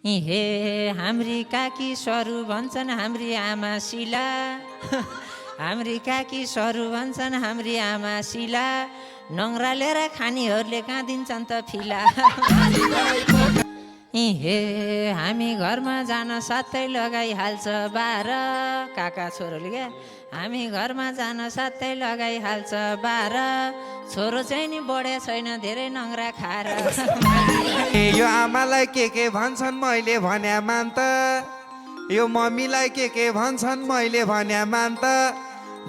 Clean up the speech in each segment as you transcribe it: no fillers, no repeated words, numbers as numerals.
हे हाम्री काकी सरू भन्छन् हाम्री आमा शिला हाम्री काकी सरू भन्छन् हाम्री आमा शिला नङ्ग्रा लिएर खानीहरूले कहाँ दिन्छन् त फिला हे हामी घरमा जान साथै लगाइहाल्छ 12 काका छोरोले क्या हामी घरमा जान साथै लगाइहाल्छ 12 छोरो चाहिँ नि बढे छैन धेरै नङ्ग्रा खाएर यो आमालाई के भन्छन् मैले भन्या मान त यो मम्मीलाई के भन्छन् मैले भन्या मान त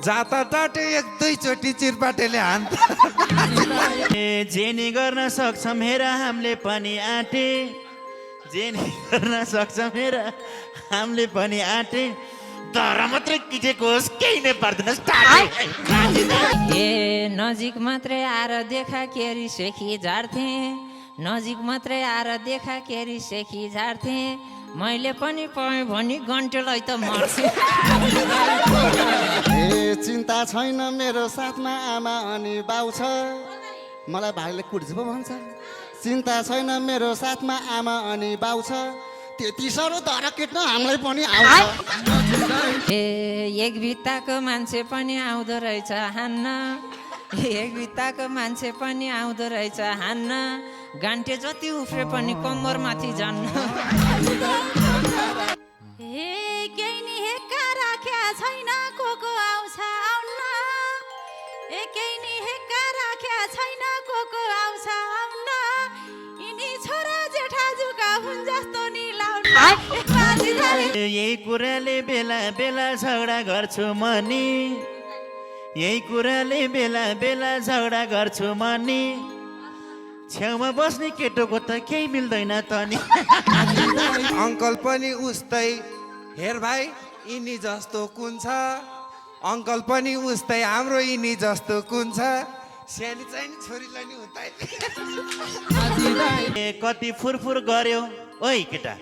जाता टाटे एक दुईचोटि चिरपाटेले हान्त जेनी गर्न सक्छौँ हेर हामीले पनि आँटे जेनी गर्न सक्छौँ हेर हामीले पनि आँटे तर मात्रै किटेको होस् केही नै पर्दैन ए नजिक मात्रै आएर देखा केरी सेखी झार्थे नजिक मात्रै आएर देखा केरी सेखी झार्थे मैले पनि पाएँ भनी घन्टेलाई त मर्छु ए चिन्ता छैन मेरो साथमा आमा अनि बाउ छ मलाई भाइले कुट्छ पो भन्छ चिन्ता छैन मेरो साथमा आमा अनि बाउ छ त्यति साह्रो तर केट्न हामीलाई पनि आउँछ ए एक भित्ताको मान्छे पनि आउँदो रहेछ हान्न एक भित्ताको मान्छे पनि आउँदो रहेछ हान्न घन्टे जति उफ्रे पनि कम्मरमाथि जान्न केही नि हेक्का राख्या छैन को आउँछ आउन केही नि हेक्का राख्या छैन को आउँछ आउन यिनी छोरा जेठाजुका हुन् जस्तो नि लाउन यही कुराले बेला बेला झगडा गर्छु मनी यही कुराले बेला बेला झगडा गर्छु मनी छेउमा बस्ने केटोको त केही मिल्दैन त नि अङ्कल पनि उस्तै हेर भाइ यिनी जस्तो कुन छ अङ्कल पनि उस्तै हाम्रो यिनी जस्तो कुन छ स्याली चाहिँ नि छोरीलाई नि उताइ कति फुरफुर गर्यो ओइ केटा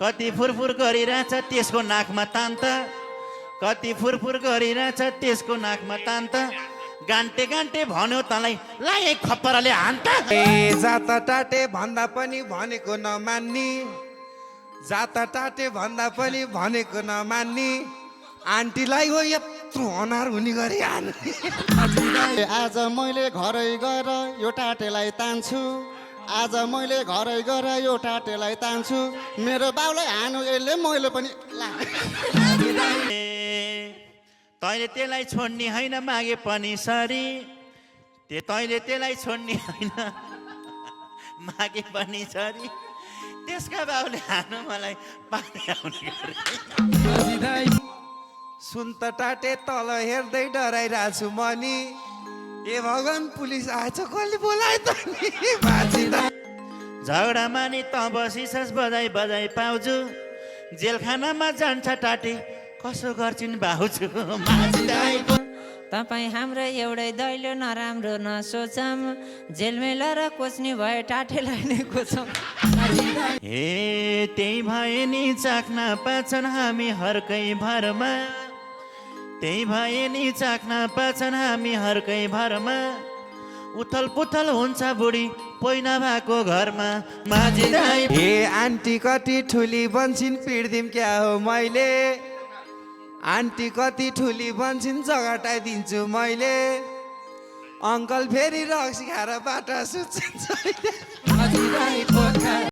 कति फुरफुर गरिरहेछ त्यसको नाकमा तान्त कति फुरफुर गरिरहेछ त्यसको नाकमा तान्त गान्टे गान्टे भन्यो तँलाई लाई खप्परले हान्त ए जाता टाटे भन्दा पनि भनेको नमान्ने जाता टाटे भन्दा पनि भनेको नमान्ने आन्टीलाई हो यत्रो अनार हुने गरी हान्ने आज मैले घरै गएर यो टाटेलाई तान्छु आज मैले घरै गएर यो टाटेलाई तान्छु मेरो बाउलाई हानु यसले मैले पनि तैँले त्यसलाई छोड्ने होइन मागे पनि सरी तैँले त्यसलाई छोड्ने होइन मागे पनि सरी त्यसका बाउले हानु मलाई पानी आउने गरे सुन त टाटे तल हेर्दै डराइरहेको छु मनी ए भगवान् पुलिस आएछ कसले बोलायो त नि झगडामा नि त बसिसस् बजाइ बजाइ पाउँछु जेलखानामा जान्छ टाटे कसो गर्छिन् भाउजू तपाईँ हाम्रो एउटै दैलो नराम्रो नसोचम जेलमेला र कोच्ने भए टाटेलाई नै कोचम हे त्यही भए नि चाख्न पाछन् हामी हर्कै भरमा त्यही भए नि चाख्न पाछन् हामी हर्कै भरमा उथल पुथल हुन्छ बुढी पहिना भएको घरमा माझी दाइ हे आन्टी कति ठुली बन्छिन् पिर्दिम क्या हो मैले आन्टी कति ठुली बन्छिन् जगटाइदिन्छु मैले अङ्कल फेरि रक्सी खाएर बाटा सुत्छन्